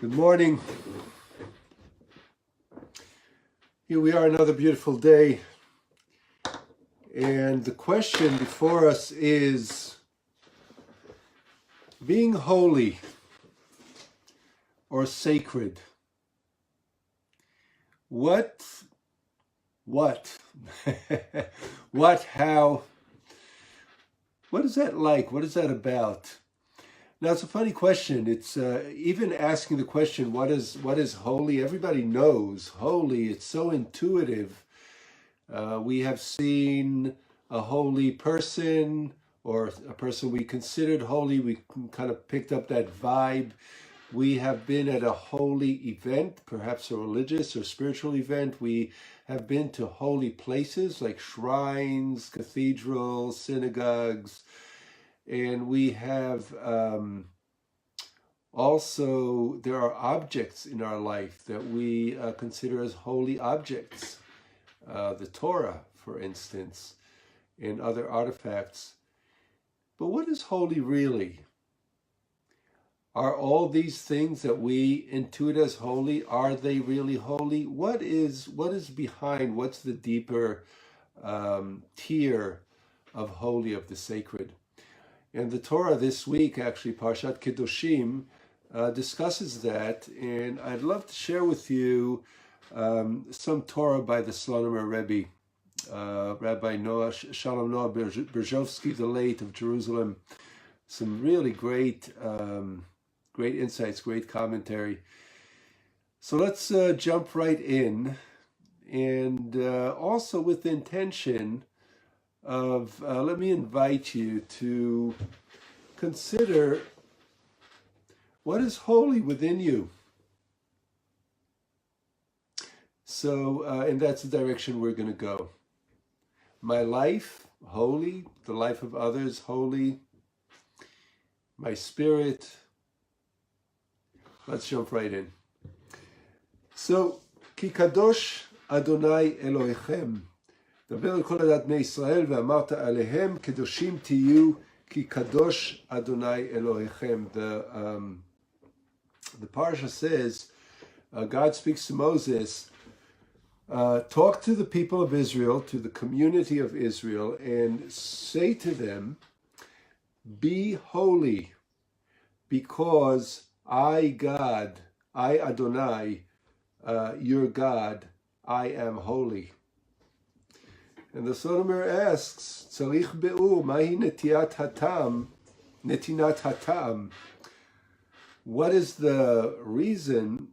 Good morning. Here we are, another beautiful day. And the question before us is being holy or sacred. What, how, what is that like? What is that about? Now, it's a funny question. It's even asking the question, what is holy? Everybody knows holy. It's so intuitive. We have seen a holy person or a person we considered holy. We kind of picked up that vibe. We have been at a holy event, perhaps a religious or spiritual event. We have been to holy places like shrines, cathedrals, synagogues. And we have also, there are objects in our life that we consider as holy objects. The Torah, for instance, and other artifacts. But what is holy really? Are all these things that we intuit as holy, are they really holy? What is behind, what's the deeper tier of holy, of the sacred? And the Torah this week, actually, Parshat Kedoshim, discusses that, and I'd love to share with you some Torah by the Slonimer Rebbe, Rabbi Shalom Noah Berzhovsky, the late of Jerusalem. Some really great insights, great commentary. So let's jump right in, and also with the intention of, let me invite you to consider what is holy within you. So, and that's the direction we're going to go. My life, holy. The life of others, holy. My spirit. Let's jump right in. So, Ki kadosh Adonai Elohechem. דבר אל כל עדת בני ישראל ואמרת עליהם קדושים תהיו כי קדוש אדוני אלוהיכם. The parsha says, God speaks to Moses, talk to the people of Israel, to the community of Israel, and say to them, be holy, because I, God, I, Adonai, your God, I am holy. And the Slonimer asks, Tzarich be'ur, mahi netiat hatam, netinat hatam. What is the reason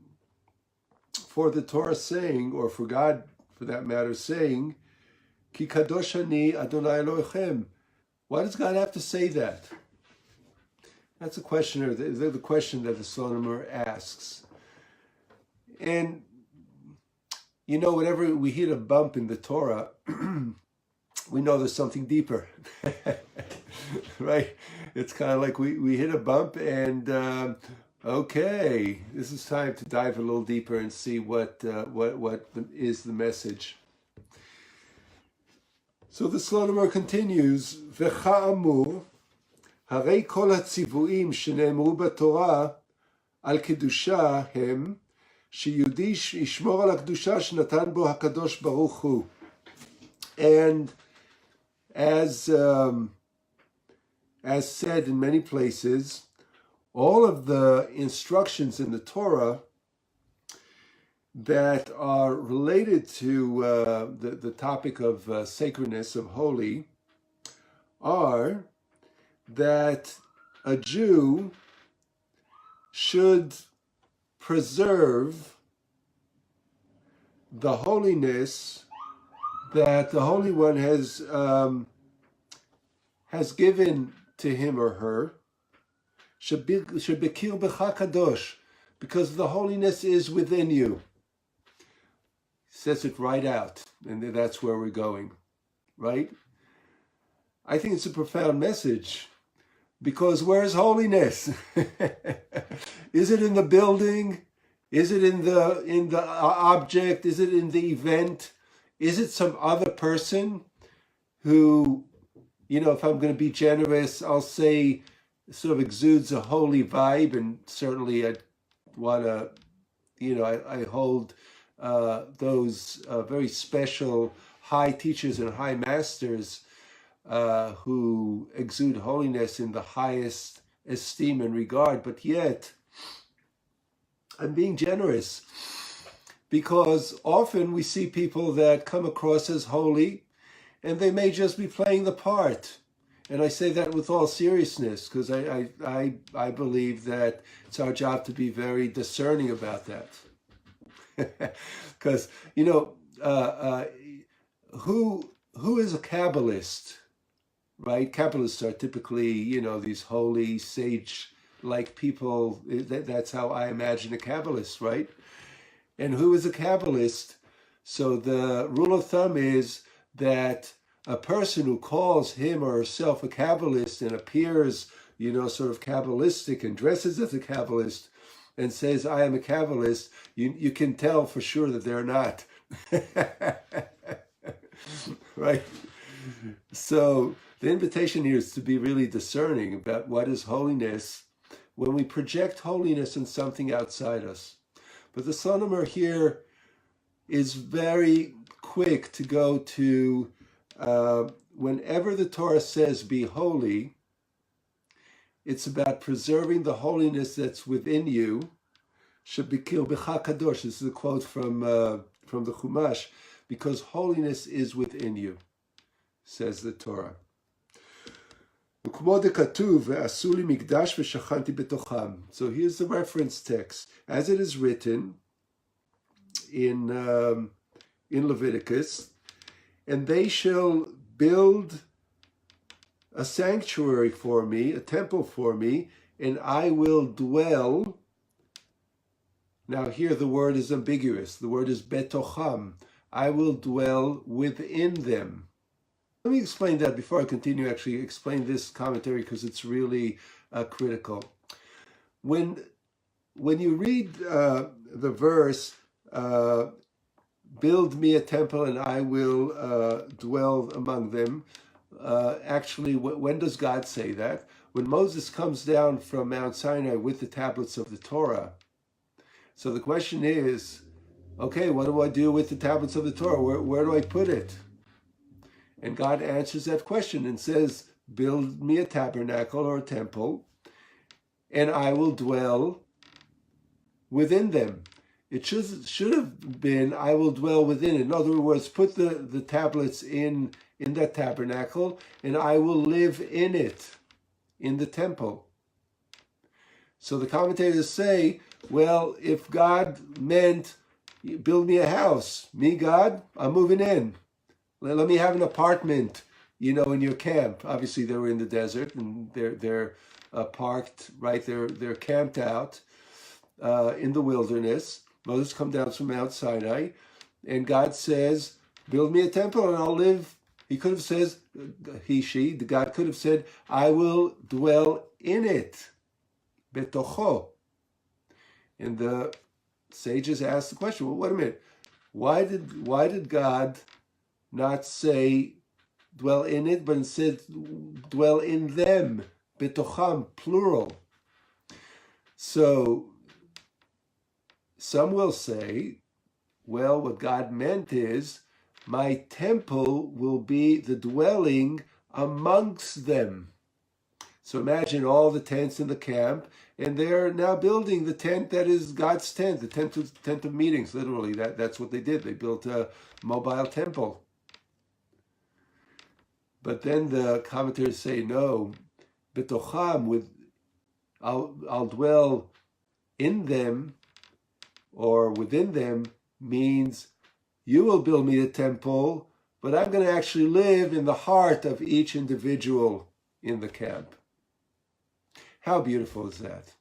for the Torah saying, or for God, for that matter, saying, Ki kadosh ani Adonai Elohechem? Why does God have to say that? That's a question, or the question that the Slonimer asks. And you know, whenever we hit a bump in the Torah, we know there's something deeper, right? It's kind of like we hit a bump and, okay, this is time to dive a little deeper and see what is the message. So the Slonimer continues, V'cha'amur, harei kol hatzivuim shene'emru b'Torah al kedusha hem, שיהודי ישמור על הקדושה שנתן בו הקדוש ברוך הוא. And as said in many places, all of the instructions in the Torah that are related to the topic of sacredness, of holy, are that a Jew should preserve the holiness that the Holy One has given to him or her, shebekir b'cha kadosh, because the holiness is within you. He says it right out, and that's where we're going, right? I think it's a profound message. Because where's holiness? Is it in the building? Is it in the object? Is it in the event? Is it some other person who, you know, if I'm going to be generous, I'll say sort of exudes a holy vibe, and certainly want to, I hold those very special high teachers and high masters who exude holiness in the highest esteem and regard, but yet I'm being generous, because often we see people that come across as holy and they may just be playing the part. And I say that with all seriousness, because I believe that it's our job to be very discerning about that. Because, who is a Kabbalist, right? Kabbalists are typically, these holy, sage-like people. That's how I imagine a Kabbalist, right? And who is a Kabbalist? So the rule of thumb is that a person who calls him or herself a Kabbalist and appears, sort of Kabbalistic and dresses as a Kabbalist and says, I am a Kabbalist, you can tell for sure that they're not. Right? So the invitation here is to be really discerning about what is holiness when we project holiness in something outside us. But the Slonimer here is very quick to go to whenever the Torah says be holy, it's about preserving the holiness that's within you. Shebikil b'cha kadosh. This is a quote from the Chumash, because holiness is within you, says the Torah. So here's the reference text, as it is written in Leviticus, and they shall build a sanctuary for me, a temple for me, and I will dwell. Now here the word is ambiguous. The word is betocham. I will dwell within them. Let me explain that before I continue. Actually, explain this commentary, because it's really critical. When you read the verse, build me a temple and I will dwell among them. Actually, when does God say that? When Moses comes down from Mount Sinai with the tablets of the Torah. So the question is, okay, what do I do with the tablets of the Torah? Where do I put it? And God answers that question and says, build me a tabernacle or a temple, and I will dwell within them. It should have been, I will dwell within it. In other words, put the tablets in that tabernacle, and I will live in it, in the temple. So the commentators say, well, if God meant, build me a house, me, God, I'm moving in. Let me have an apartment, in your camp. Obviously, they were in the desert, and they're parked, right? They're camped out in the wilderness. Moses comes down from Mount Sinai, and God says, build me a temple and I'll live. He could have said, God could have said, I will dwell in it, betocho. And the sages asked the question, well, wait a minute. Why did God not say dwell in it, but instead dwell in them, betocham, plural? So some will say, well, what God meant is, my temple will be the dwelling amongst them. So imagine all the tents in the camp, and they're now building the tent that is God's tent, the tent of meetings, literally. That's what they did. They built a mobile temple. But then the commentators say, no, betocham, I'll dwell in them, or within them, means you will build me a temple, but I'm going to actually live in the heart of each individual in the camp. How beautiful is that?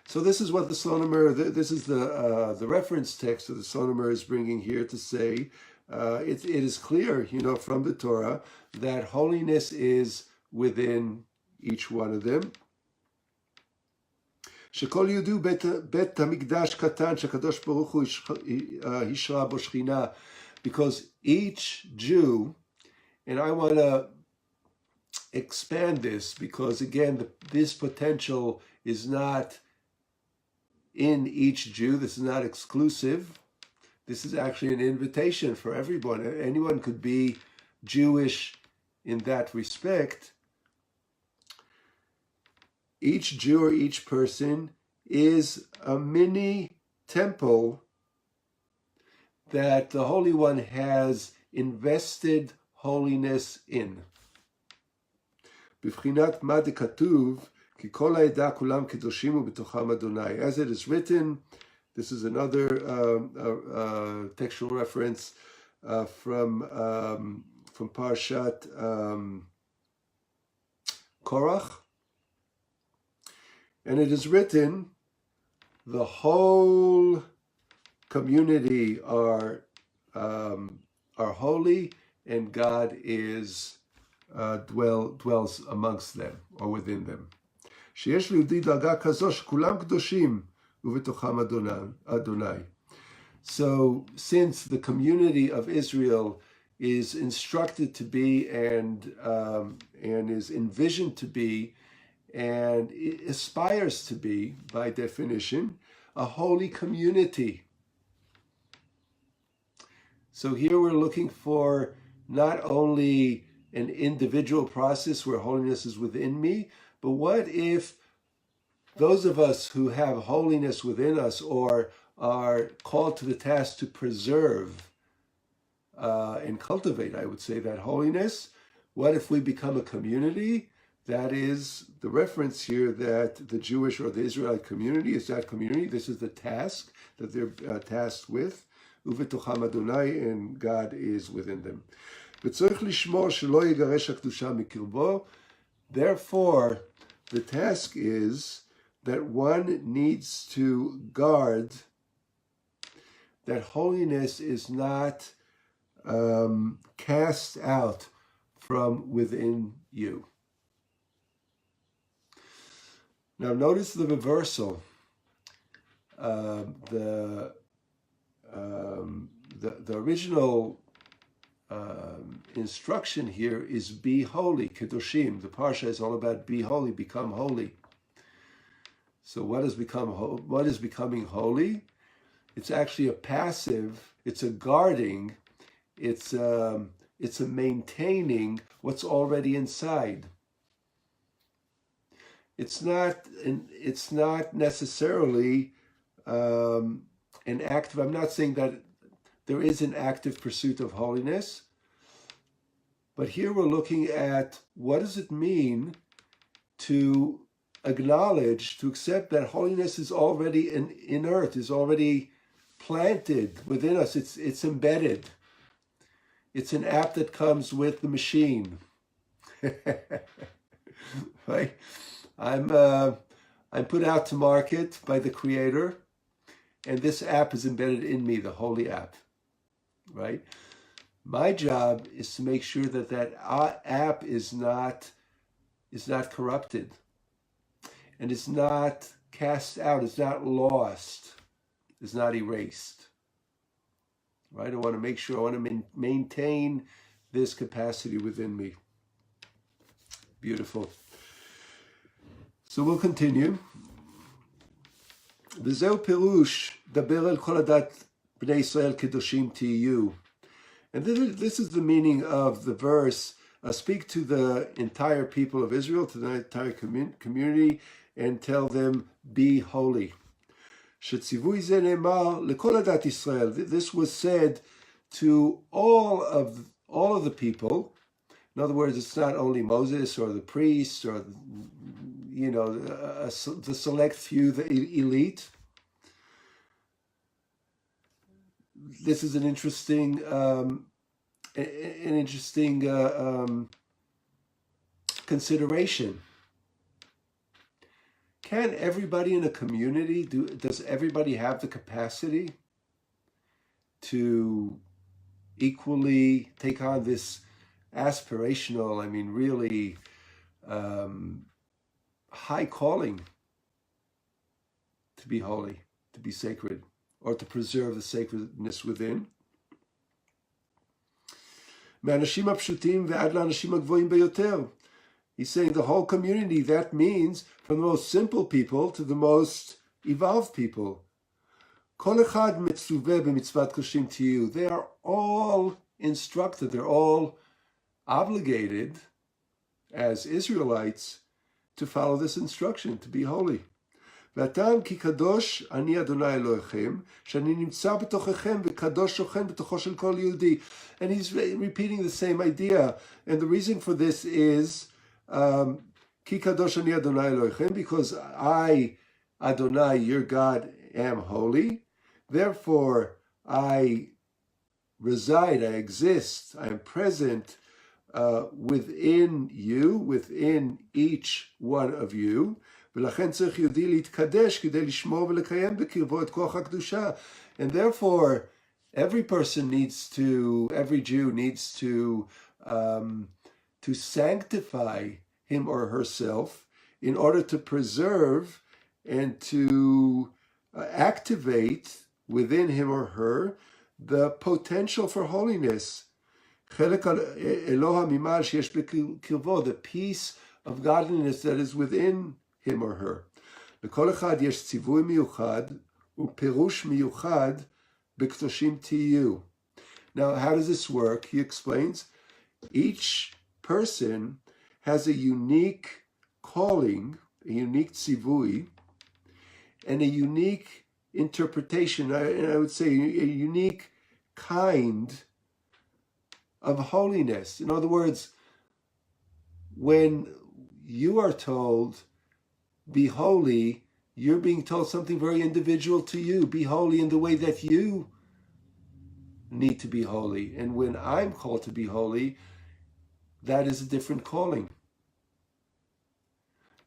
So this is what the Slonimer, this is the reference text that the Slonimer is bringing here to say, it is clear, from the Torah, that holiness is within each one of them. שכל יהודי בית המקדש קטן שהקדוש ברוך הוא השרה בו שכינה, because each Jew, and I want to expand this, because again, this potential is not in each Jew. This is not exclusive. This is actually an invitation for everyone. Anyone could be Jewish in that respect. Each Jew or each person is a mini temple that the Holy One has invested holiness in. בבחינת מה דכתוב, כי כל העדה כולם קדושים ובתוכם אדוני. As it is written, this is another textual reference from Parshat Korach. And it is written, the whole community are holy, and God is dwells amongst them or within them. שיש ליהודי דרגה כזו שכולם קדושים ובתוכם אדוני. So since the community of Israel is instructed to be and is envisioned to be and aspires to be, by definition, a holy community. So here we're looking for not only an individual process where holiness is within me, but what if those of us who have holiness within us or are called to the task to preserve and cultivate, I would say, that holiness, what if we become a community? That is the reference here that the Jewish or the Israelite community is that community. This is the task that they're tasked with. Uvetocham Adonai, and God is within them. Therefore, the task is that one needs to guard that holiness is not cast out from within you. Now notice the reversal. The original instruction here is be holy, kedoshim. The parsha is all about be holy, become holy. So what is becoming holy? It's actually a passive. It's a guarding. It's a maintaining what's already inside. It's not necessarily an active. I'm not saying that there is an active pursuit of holiness, but here we're looking at what does it mean to acknowledge, to accept that holiness is already inert, is already planted within us. It's embedded. It's an app that comes with the machine. Right? I'm put out to market by the Creator, and this app is embedded in me, the holy app. Right? My job is to make sure that that app is not corrupted, and it's not cast out, it's not lost, it's not erased. Right? I want to make sure, I want to maintain this capacity within me. Beautiful. So we'll continue. וזהו פירוש דבר אל כל הדת בני ישראל קדושים תהיו. And this is the meaning of the verse, speak to the entire people of Israel, to the entire community, and tell them, be holy. שציווי זה נאמר לכל הדת ישראל. This was said to all of the people. In other words, it's not only Moses or the priests or, the select few, the elite. This is an interesting consideration. Can everybody in a community does everybody have the capacity to equally take on this aspirational, really high calling to be holy, to be sacred, or to preserve the sacredness within? מהאנשים הפשוטים ועד לאנשים הגבוהים ביותר. He's saying the whole community. That means from the most simple people to the most evolved people. Kol echad mitzuveh b'mitzvat koshim tiyu. They are all instructed, they're all obligated as Israelites to follow this instruction, to be holy. והטעם כי קדוש אני אדוני אלוהיכם, שאני נמצא בתוככם וקדוש שוכן בתוכו של כל יהודי. And he's repeating the same idea. And the reason for this is, כי קדוש אני אדוני אלוהיכם, because I, Adonai, your God, am holy. Therefore, I reside, I exist, I am present within you, within each one of you. ולכן צריך יהודי להתקדש כדי לשמור ולקיים בקרבו את כוח הקדושה. And therefore, every person needs to, every Jew needs to sanctify him or herself in order to preserve and to activate within him or her the potential for holiness. חלק אלוה ממעל שיש בקרבו, the peace of godliness that is within him or her. לכל אחד יש ציווי מיוחד ופירוש מיוחד בקדושים תהיו. Now, how does this work? He explains, each person has a unique calling, a unique tzivui, and a unique interpretation, and I would say a unique kind of holiness. In other words, when you are told, be holy, you're being told something very individual to you. Be holy in the way that you need to be holy. And when I'm called to be holy, that is a different calling.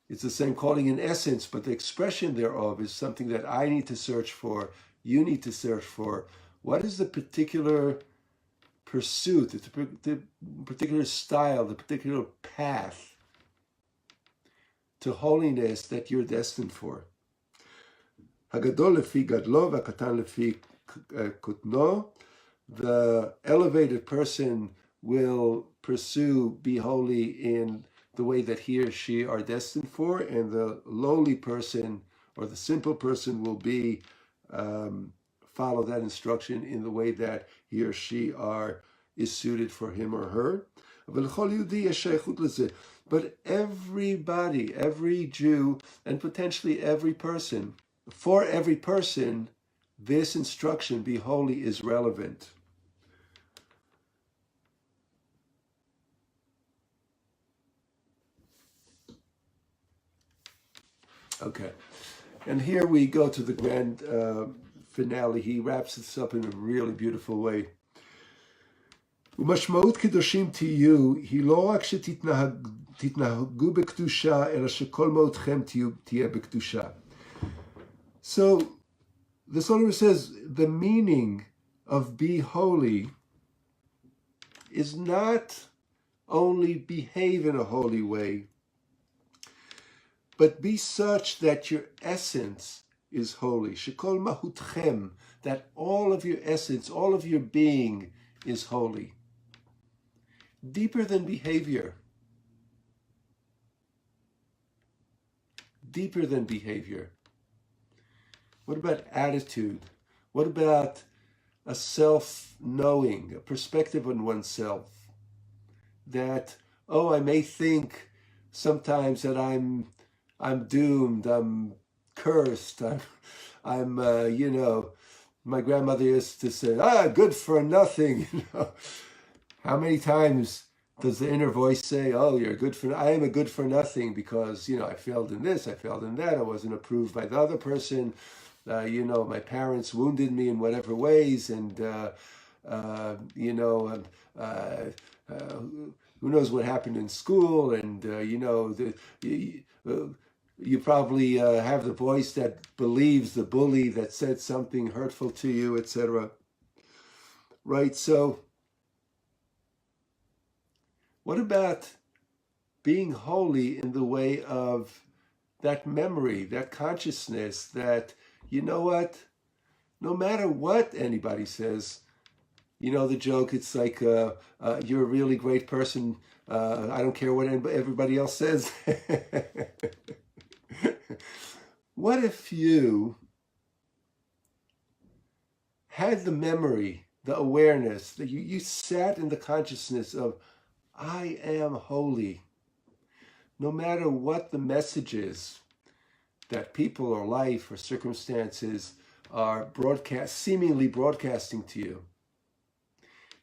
It's the same calling in essence, but the expression thereof is something that I need to search for, you need to search for. What is the particular pursuit, the particular style, the particular path to holiness that you're destined for? הגדול לפי גדלו והקטן לפי קטנו. The elevated person will pursue be holy in the way that he or she are destined for, and the lowly person or the simple person will be follow that instruction in the way that he or she is suited for him or her. But everybody, every Jew, and potentially every person, for every person, this instruction, be holy, is relevant. Okay, and here we go to the grand finale. He wraps this up in a really beautiful way. ומשמעות קדושים תהיו היא לא רק שתתנהגו בקדושה, אלא שכל מהותכם תהיה בקדושה. So, the Solar says the meaning of be holy is not only behave in a holy way, but be such that your essence is holy. Shekol mahutchem, that all of your essence, all of your being is holy. Deeper than behavior. Deeper than behavior. What about attitude? What about a self-knowing, a perspective on oneself? That, oh, I may think sometimes that I'm doomed, I'm cursed, I'm my grandmother used to say, good for nothing. How many times does the inner voice say, oh, I am a good for nothing because, I failed in this, I failed in that, I wasn't approved by the other person, my parents wounded me in whatever ways, and, who knows what happened in school, and, you probably have the voice that believes the bully that said something hurtful to you, etc. Right? So, what about being holy in the way of that memory, that consciousness that, you know what, no matter what anybody says, the joke, it's like, you're a really great person, I don't care what everybody else says. What if you had the memory, the awareness, that you sat in the consciousness of, I am holy, no matter what the message is that people or life or circumstances are seemingly broadcasting to you.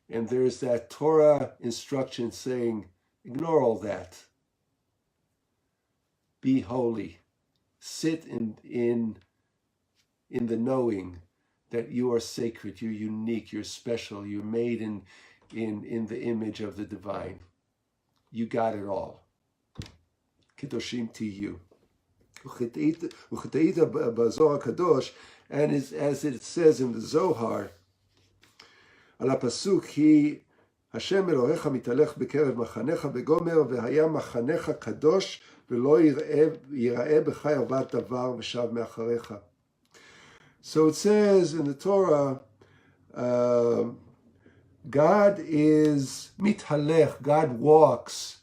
And there's that Torah instruction saying, ignore all that. Be holy. Sit in the knowing that you are sacred, you're unique, you're special, you're made in the image of the divine. You got it all. Kedoshim tiyu. And as it says in the Zohar, על הפסוק היא השם אלוהיך מתהלך בקרב מחניך בגומר והיה מחניך קדוש ולא יראה בך ערוות דבר ושב מאחריך. So it says in the Torah, God is mithalech, God walks,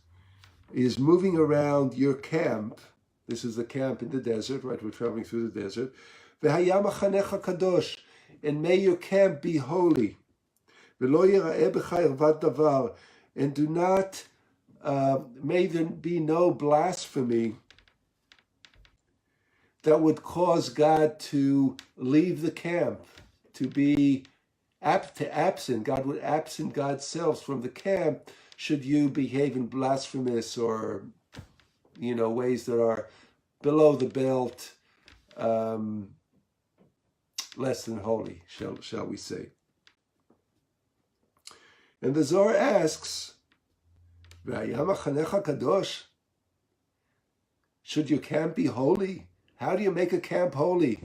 is moving around your camp. This is the camp in the desert, right? We're traveling through the desert. V'haya machanecha kadosh, and may your camp be holy. V'lo yira'eh b'cha irvat davar, and do not, may there be no blasphemy that would cause God to leave the camp, to be absent. God would absent God's self from the camp should you behave in blasphemous or, ways that are below the belt, less than holy, shall we say. And the Zohar asks, kadosh, should your camp be holy? How do you make a camp holy?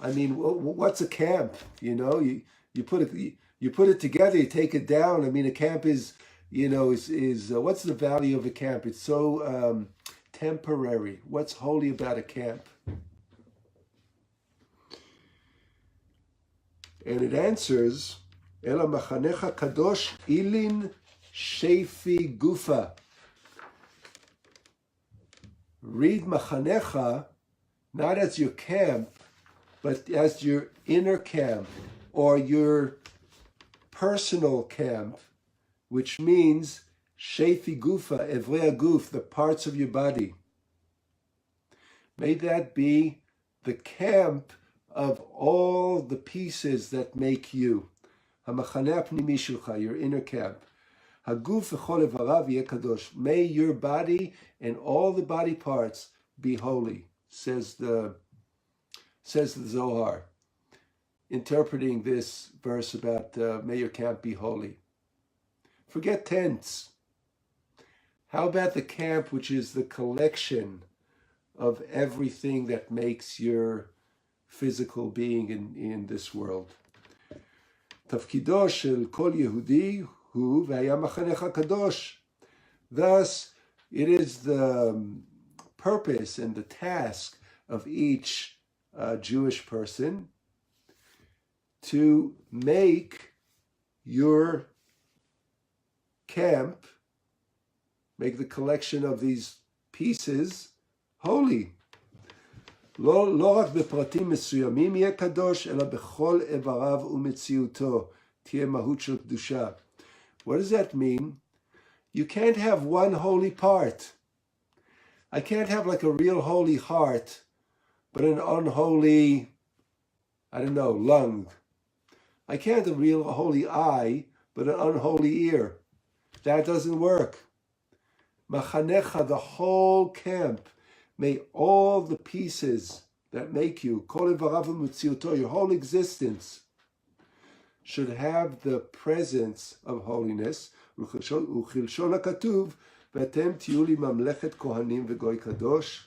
I mean, what's a camp? You put it together, you take it down. I mean, a camp is what's the value of a camp? It's so temporary. What's holy about a camp? And it answers, Ela machanecha kadosh ilin shefi gufa. Read machanecha not as your camp, but as your inner camp or your personal camp, which means shefi gufa, evrei guf, the parts of your body. May that be the camp of all the pieces that make you. Hamachaneh pnimi shulcha, your inner camp. Haguf v'chol evarav yeh kadosh. May your body and all the body parts be holy, says the Zohar, interpreting this verse about may your camp be holy. Forget tents. How about the camp, which is the collection of everything that makes your physical being in this world? Tafkido shel kol Yehudi hu v'haya machanecha kadosh. Thus, it is the purpose and the task of each Jewish person to make your camp, make the collection of these pieces holy. לא רק בפרטים מסוימים יהיה קדוש, אלא בכל איבריו ומציאותו תהיה מהות של קדושה. What does that mean? You can't have one holy part. I can't have like a real holy heart, but an unholy, lung. I can't have a real holy eye, but an unholy ear. That doesn't work. Machanecha, the whole camp, may all the pieces that make you, kol ivarav u'metziuto, your whole existence, should have the presence of holiness. Uchilshon hakatuv, v'atem tiyu li mamlechet kohanim v'goy kadosh.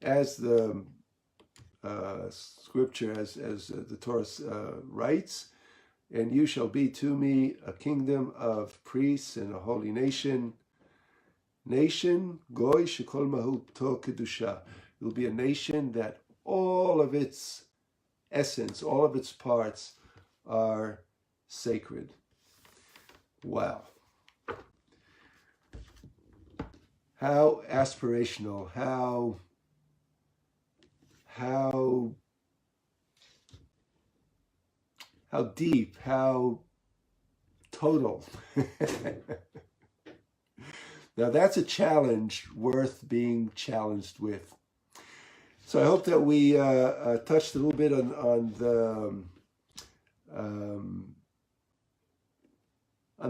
As the scripture, as the Torah writes, and you shall be to me a kingdom of priests and a holy nation. Nation, goy shekol mahuto kedusha. It will be a nation that all of its essence, all of its parts are sacred. Wow. How aspirational, how how deep, how total. Now that's a challenge worth being challenged with. So I hope that we touched a little bit on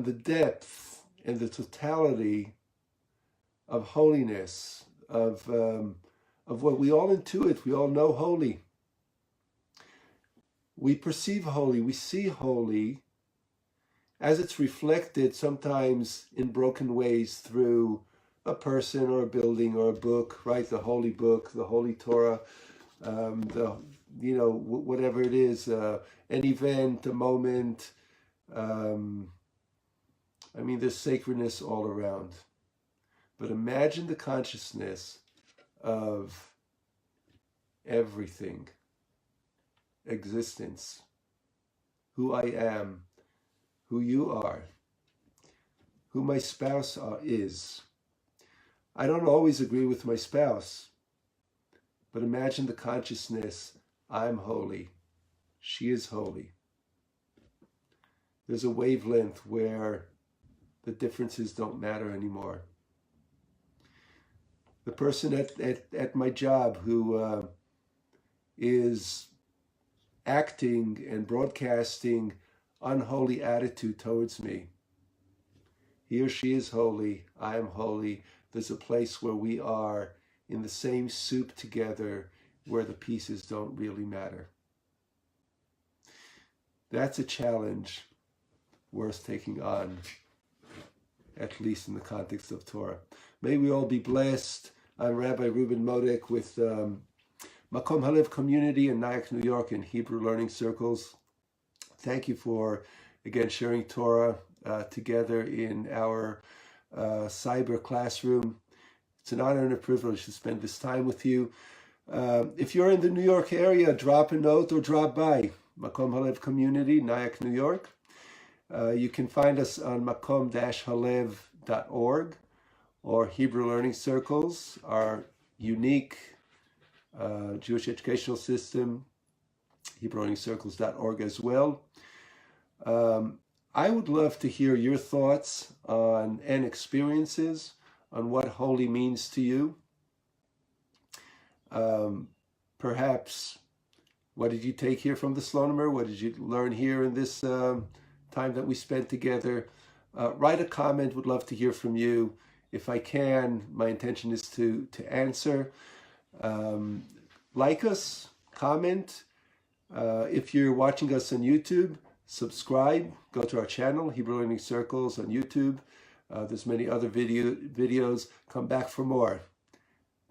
the depth and the totality of holiness, of what we all intuit, we all know holy. We perceive holy, we see holy as it's reflected sometimes in broken ways through a person or a building or a book, right? The holy book, the holy Torah, whatever it is, an event, a moment. There's sacredness all around. But imagine the consciousness of everything, existence, who I am, who you are, who my spouse is. I don't always agree with my spouse, but imagine the consciousness, I'm holy, she is holy. There's a wavelength where the differences don't matter anymore. The person at my job who is acting and broadcasting unholy attitude towards me, he or she is holy, I am holy. There's a place where we are in the same soup together where the pieces don't really matter. That's a challenge worth taking on, at least in the context of Torah. May we all be blessed. I'm Rabbi Reuben Modek with Makom Halev Community in Nyack, New York, in Hebrew Learning Circles. Thank you for, again, sharing Torah together in our cyber classroom. It's an honor and a privilege to spend this time with you. If you're in the New York area, drop a note or drop by Makom Halev Community, Nyack, New York. You can find us on makom-halev.org or Hebrew Learning Circles, our unique Jewish educational system, HebrewLearningCircles.org as well. I would love to hear your thoughts on and experiences on what holy means to you. Perhaps, what did you take here from the Slonimer? What did you learn here in this time that we spent together? Write a comment. Would love to hear from you. If I can, my intention is to answer. Like us, comment. If you're watching us on YouTube, subscribe. Go to our channel, Hebrew Learning Circles on YouTube. There's many other videos. Come back for more.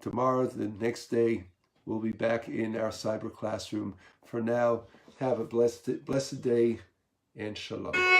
Tomorrow, the next day, we'll be back in our cyber classroom. For now, have a blessed day and shalom.